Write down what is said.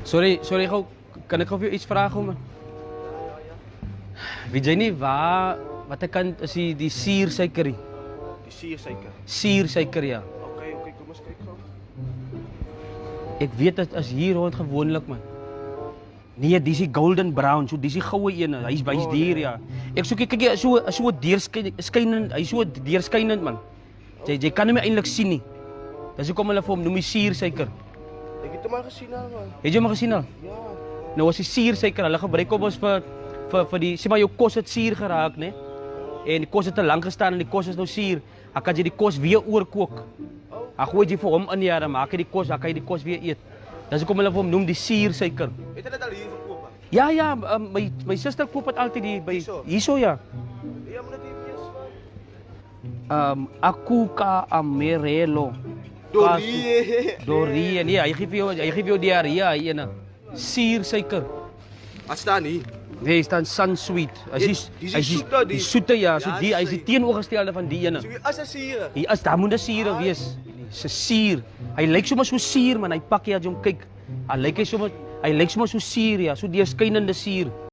Sorry gou. Kan ek gou vir jou iets vra gou man? Weet jy nie wat ek kan is die suursuiker nie. Die suursuiker. Suursuiker ja. Okay, kom ons kyk gou. Ek weet dit is hier rond gewoonlik man. Nee, dis die golden brown, so dis die goue een. Hy's duur ja. Ek soek kyk jy so deurskynend, hy's so deurskynend man. Jy kan hom eintlik sien nie. Dis hoekom hulle vir hom noem die suursuiker. Ek het hom al gesien al man. Het jy hom gesien al? Ja. Nou as die suursuiker, hulle gebruik hom ons vir die sê maar jou kos het suur geraak, né? En die kos het te lank gestaan en die kos is nou suur. Dan kan jy die kos weer oorkook. Dan gooi jy vir hom in ja, dan maak jy die kos, dan kan jy die kos weer eet. Dis hoekom hulle vir hom noem die suursuiker. Het jy dit al hier verkoop man? Ja, my suster koop dit altyd hier by hierso ja. Ja, moet dit wees man. Akuka Amerelo. Dorie, nee, hy gee vir jou diarree, hy ene. Suursuiker. Wat staan hier? Nee, staan Sunsweet. Die soete ja, so die hy's die teenoorgestelde van die ene. So hier is 'n suur. Hier is daar moet 'n suur wees. Se suur. Hy lyk sommer so suur man, hy pak jy as jy hom kyk. Hy lyk sommer so suur ja, so deurskynende suur.